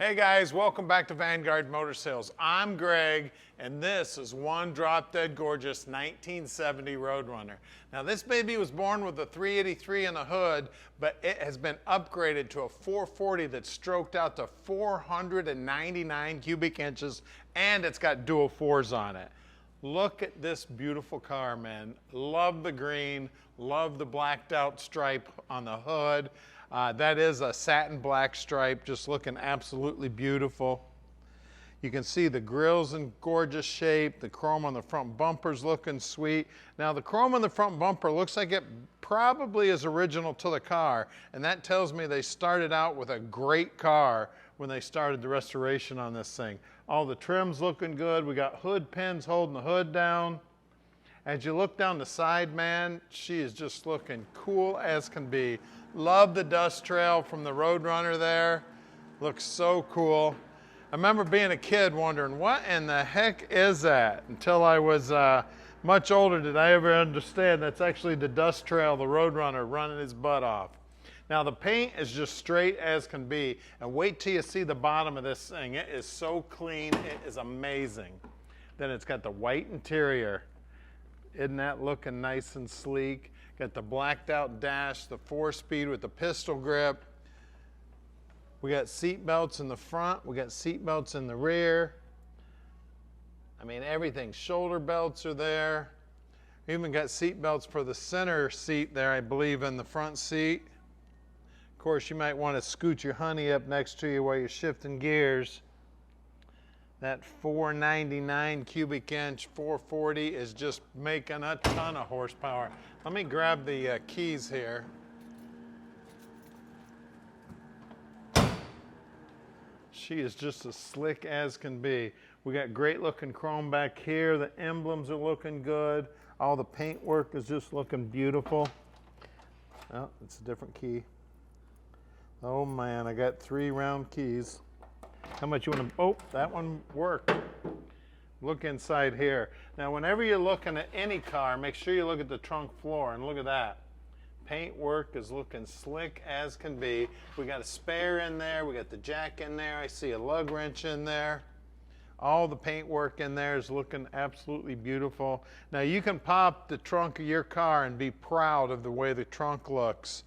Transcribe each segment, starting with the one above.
Hey guys, welcome back to Vanguard Motor Sales. I'm Greg, and this is one drop-dead gorgeous 1970 Roadrunner. Now this baby was born with a 383 in the hood, but it has been upgraded to a 440 that's stroked out to 499 cubic inches, and it's got dual fours on it. Look at this beautiful car, man. Love the green, love the blacked out stripe on the hood. That is a satin black stripe, just looking absolutely beautiful. You can see the grill's in gorgeous shape. The chrome on the front bumper's looking sweet. Now the chrome on the front bumper looks like it probably is original to the car, and that tells me they started out with a great car when they started the restoration on this thing. All the trim's looking good. We got hood pins holding the hood down. As you look down the side, man, she is just looking cool as can be. Love the dust trail from the Roadrunner there. Looks so cool. I remember being a kid wondering, what in the heck is that? Until I was much older did I ever understand that's actually the dust trail, the Roadrunner running his butt off. Now the paint is just straight as can be, and wait till you see the bottom of this thing. It is so clean, it is amazing. Then it's got the white interior. Isn't that looking nice and sleek? Got the blacked out dash, the 4-speed with the pistol grip. We got seat belts in the front, we got seat belts in the rear. I mean, everything. Shoulder belts are there. We even got seat belts for the center seat there, I believe, in the front seat. Of course, you might want to scoot your honey up next to you while you're shifting gears. That 499 cubic inch 440 is just making a ton of horsepower. Let me grab the keys here. She is just as slick as can be. We got great looking chrome back here. The emblems are looking good. All the paint work is just looking beautiful. Oh, it's a different key. Oh man, I got 3 round keys. How much you want to, oh, that one worked. Look inside here. Now, whenever you're looking at any car, make sure you look at the trunk floor, and look at that. Paint work is looking slick as can be. We got a spare in there, we got the jack in there, I see a lug wrench in there. All the paint work in there is looking absolutely beautiful. Now, you can pop the trunk of your car and be proud of the way the trunk looks.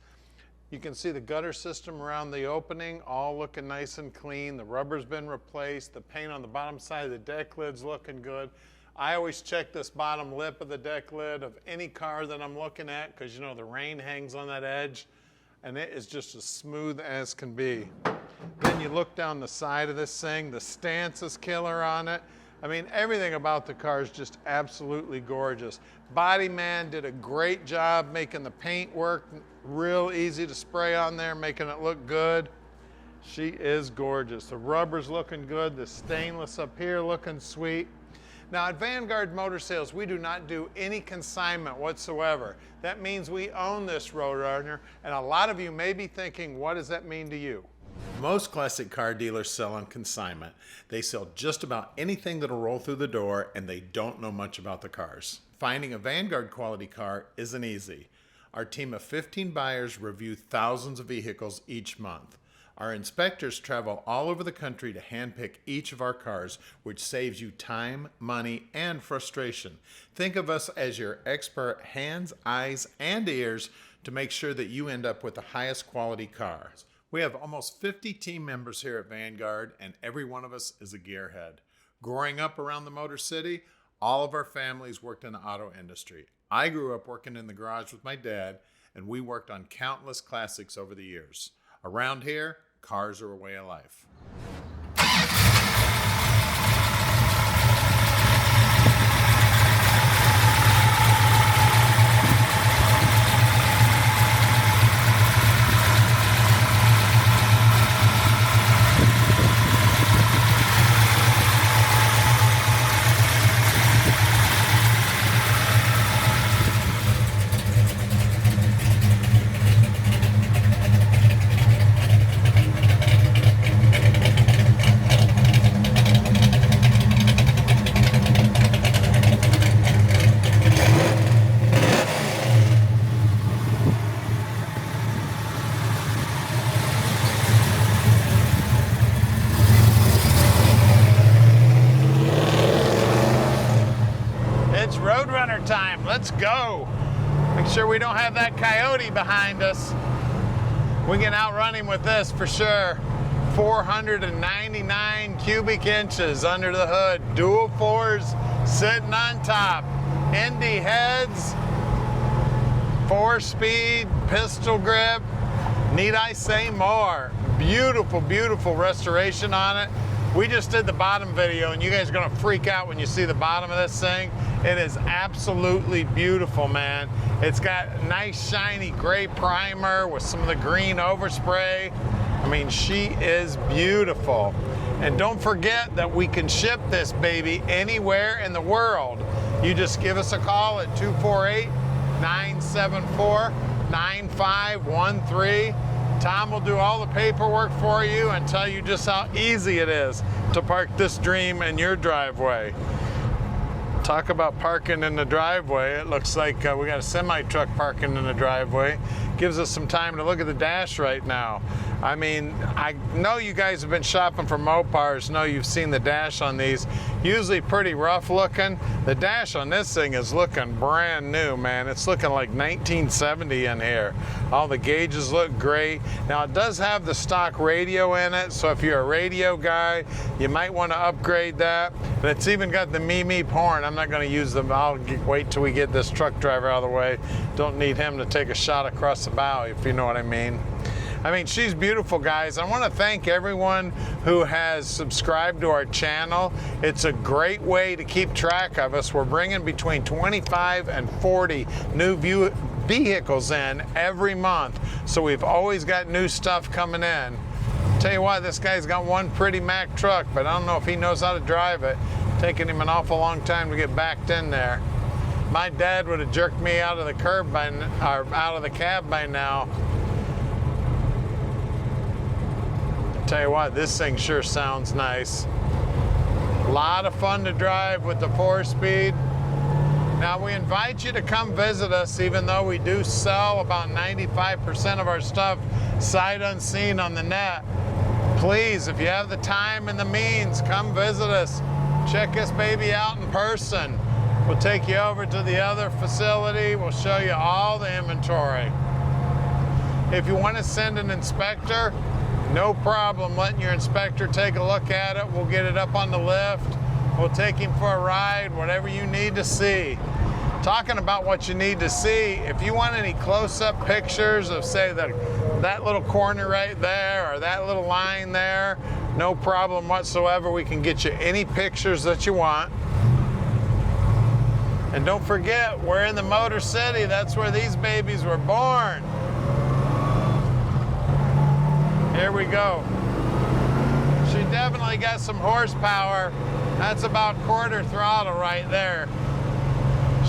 You can see the gutter system around the opening, all looking nice and clean. The rubber's been replaced. The paint on the bottom side of the deck lid's looking good. I always check this bottom lip of the deck lid of any car that I'm looking at, because you know the rain hangs on that edge, and it is just as smooth as can be. Then you look down the side of this thing, the stance is killer on it. I mean, everything about the car is just absolutely gorgeous. Body man did a great job making the paint work real easy to spray on there, making it look good. She is gorgeous. The rubber's looking good. The stainless up here looking sweet. Now at Vanguard Motor Sales, we do not do any consignment whatsoever. That means we own this Roadrunner, and a lot of you may be thinking, what does that mean to you? Most classic car dealers sell on consignment. They sell just about anything that'll roll through the door, and they don't know much about the cars. Finding a Vanguard quality car isn't easy. Our team of 15 buyers review thousands of vehicles each month. Our inspectors travel all over the country to handpick each of our cars, which saves you time, money, and frustration. Think of us as your expert hands, eyes, and ears to make sure that you end up with the highest quality cars. We have almost 50 team members here at Vanguard, and every one of us is a gearhead. Growing up around the Motor City, all of our families worked in the auto industry. I grew up working in the garage with my dad, and we worked on countless classics over the years. Around here, cars are a way of life. Let's go. Make sure we don't have that coyote behind us. We can outrun him with this for sure. 499 cubic inches under the hood. Dual fours sitting on top. Indy heads. 4-speed pistol grip. Need I say more? Beautiful, beautiful restoration on it. We just did the bottom video, and you guys are gonna freak out when you see the bottom of this thing. It is absolutely beautiful, man. It's got nice shiny gray primer with some of the green overspray. I mean, she is beautiful. And don't forget that we can ship this baby anywhere in the world. You just give us a call at 248-974-9513. Tom will do all the paperwork for you and tell you just how easy it is to park this dream in your driveway. Talk about parking in the driveway. It looks like we got a semi-truck parking in the driveway. Gives us some time to look at the dash right now. I mean, I know you guys have been shopping for Mopars, know you've seen the dash on these. Usually pretty rough looking. The dash on this thing is looking brand new, man. It's looking like 1970 in here. All the gauges look great. Now it does have the stock radio in it, so if you're a radio guy, you might want to upgrade that. And it's even got the me horn. I'm not going to use them. I'll wait till we get this truck driver out of the way. Don't need him to take a shot across the bow, if you know what I mean. I mean, she's beautiful, guys. I want to thank everyone who has subscribed to our channel. It's a great way to keep track of us. We're bringing between 25 and 40 new vehicles in every month. So we've always got new stuff coming in. Tell you what, this guy's got one pretty Mack truck, but I don't know if he knows how to drive it. Taking him an awful long time to get backed in there. My dad would have jerked me out of the curb by, or out of the cab by now. Tell you what, this thing sure sounds nice. A lot of fun to drive with the 4-speed. Now we invite you to come visit us, even though we do sell about 95% of our stuff sight unseen on the net. Please, if you have the time and the means, come visit us. Check this baby out in person. We'll take you over to the other facility. We'll show you all the inventory. If you want to send an inspector, no problem letting your inspector take a look at it. We'll get it up on the lift. We'll take him for a ride, whatever you need to see. Talking about what you need to see, if you want any close-up pictures of, say, that little corner right there or that little line there, no problem whatsoever. We can get you any pictures that you want. And don't forget, we're in the Motor City. That's where these babies were born. Here we go. She definitely got some horsepower. That's about quarter throttle right there.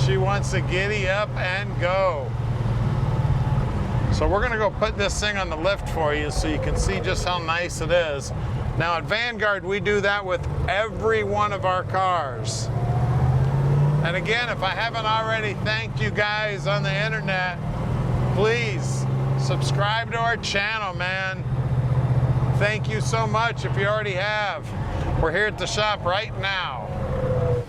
She wants to giddy up and go. So we're gonna go put this thing on the lift for you so you can see just how nice it is. Now at Vanguard, we do that with every one of our cars. And again, if I haven't already thanked you guys on the internet, please subscribe to our channel, man. Thank you so much if you already have. We're here at the shop right now.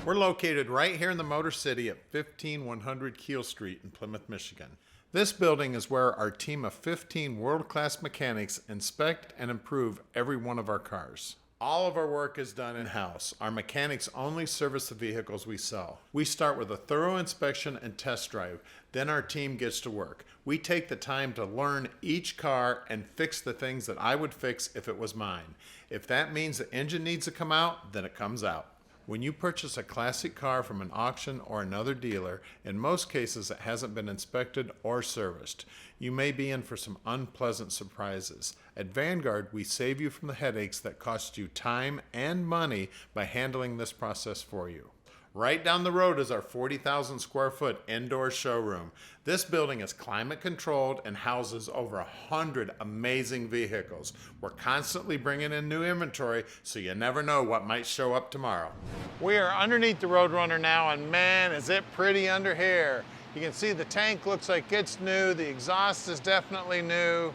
We're located right here in the Motor City at 15100 Keel Street in Plymouth, Michigan. This building is where our team of 15 world-class mechanics inspect and improve every one of our cars. All of our work is done in-house. Our mechanics only service the vehicles we sell. We start with a thorough inspection and test drive. Then our team gets to work. We take the time to learn each car and fix the things that I would fix if it was mine. If that means the engine needs to come out, then it comes out. When you purchase a classic car from an auction or another dealer, in most cases it hasn't been inspected or serviced. You may be in for some unpleasant surprises. At Vanguard, we save you from the headaches that cost you time and money by handling this process for you. Right down the road is our 40,000 square foot indoor showroom. This building is climate controlled and houses over 100 amazing vehicles. We're constantly bringing in new inventory, so you never know what might show up tomorrow. We are underneath the Roadrunner now, and man, is it pretty under here. You can see the tank looks like it's new. The exhaust is definitely new.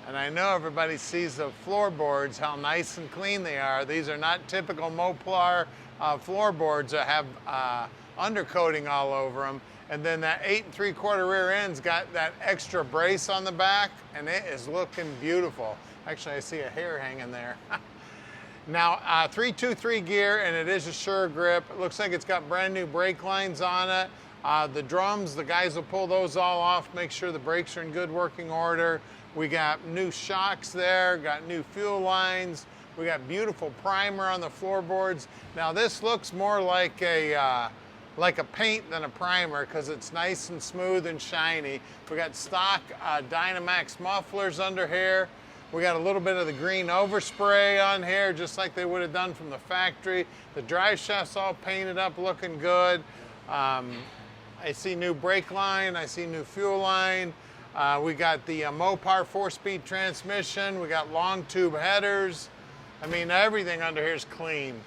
And I know everybody sees the floorboards, how nice and clean they are. These are not typical Moplar floorboards that have undercoating all over them. And then that 8 3/4 rear end's got that extra brace on the back, and it is looking beautiful. Actually, I see a hair hanging there. Now, 323 gear, and it is a sure grip. It looks like it's got brand new brake lines on it. The drums, the guys will pull those all off, make sure the brakes are in good working order. We got new shocks there, got new fuel lines. We got beautiful primer on the floorboards. Now, this looks more like a paint than a primer because it's nice and smooth and shiny. We got stock Dynamax mufflers under here. We got a little bit of the green overspray on here, just like they would have done from the factory. The drive shaft's all painted up, looking good. I see new brake line, I see new fuel line. We got the Mopar 4-speed transmission. We got long tube headers. I mean, everything under here is clean.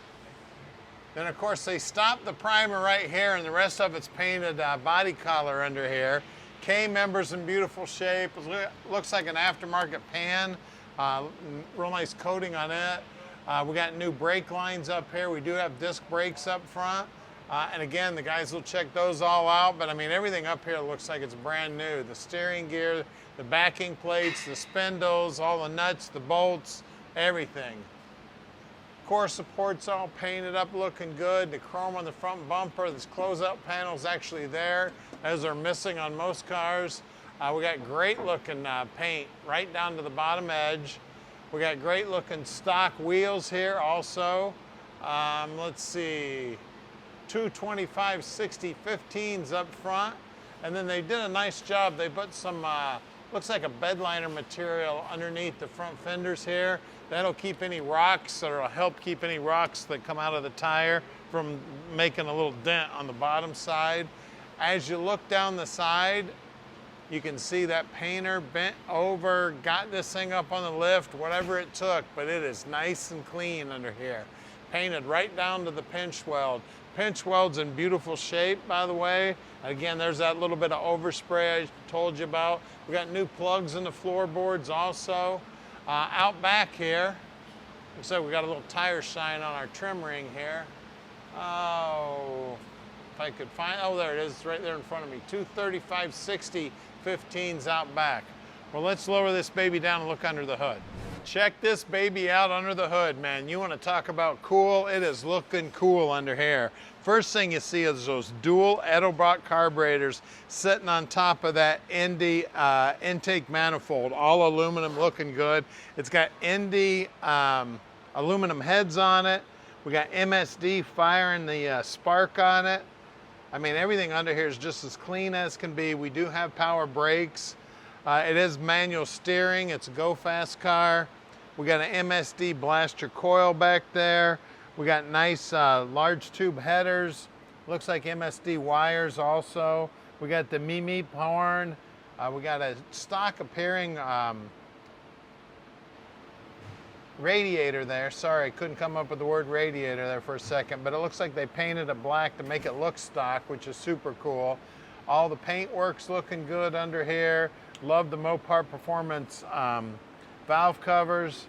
Then of course they stopped the primer right here, and the rest of it's painted body color under here. K-members in beautiful shape. It looks like an aftermarket pan. Real nice coating on it. We got new brake lines up here. We do have disc brakes up front. And again, the guys will check those all out, but I mean, everything up here looks like it's brand new. The steering gear, the backing plates, the spindles, all the nuts, the bolts, everything. Core support's all painted up, looking good. The chrome on the front bumper, this closeout panel's actually there. Those are missing on most cars. We got great looking paint right down to the bottom edge. We got great looking stock wheels here also. Let's see, 225/60 15s up front. And then they did a nice job. They put some, looks like a bed liner material underneath the front fenders here. That'll keep any rocks, or it'll help keep any rocks that come out of the tire from making a little dent on the bottom side. As you look down the side, you can see that painter bent over, got this thing up on the lift, whatever it took, but it is nice and clean under here. Painted right down to the pinch weld. Pinch weld's in beautiful shape, by the way. Again, there's that little bit of overspray I told you about. We got new plugs in the floorboards also. Out back here, looks like we got a little tire shine on our trim ring here. Oh, if I could find, oh, there it is, it's right there in front of me. 235/60 15s out back. Well, let's lower this baby down and look under the hood. Check this baby out under the hood, man. You want to talk about cool? It is looking cool under here. First thing you see is those dual Edelbrock carburetors sitting on top of that Indy intake manifold, all aluminum, looking good. It's got Indy aluminum heads on it. We got MSD firing the spark on it. I mean, everything under here is just as clean as can be. We do have power brakes. It is manual steering. It's a go-fast car. We got an MSD blaster coil back there. We got nice large tube headers. Looks like MSD wires also. We got the Mimi horn. We got a stock appearing radiator there. Sorry, I couldn't come up with the word radiator there for a second, but it looks like they painted it black to make it look stock, which is super cool. All the paint work's looking good under here. Love the Mopar Performance valve covers.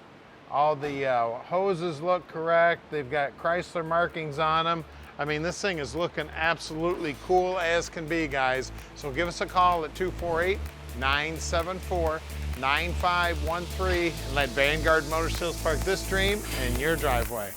All the hoses look correct. They've got Chrysler markings on them. I mean, this thing is looking absolutely cool as can be, guys. So give us a call at 248-974-9513 and let Vanguard Motor Sales park this dream in your driveway.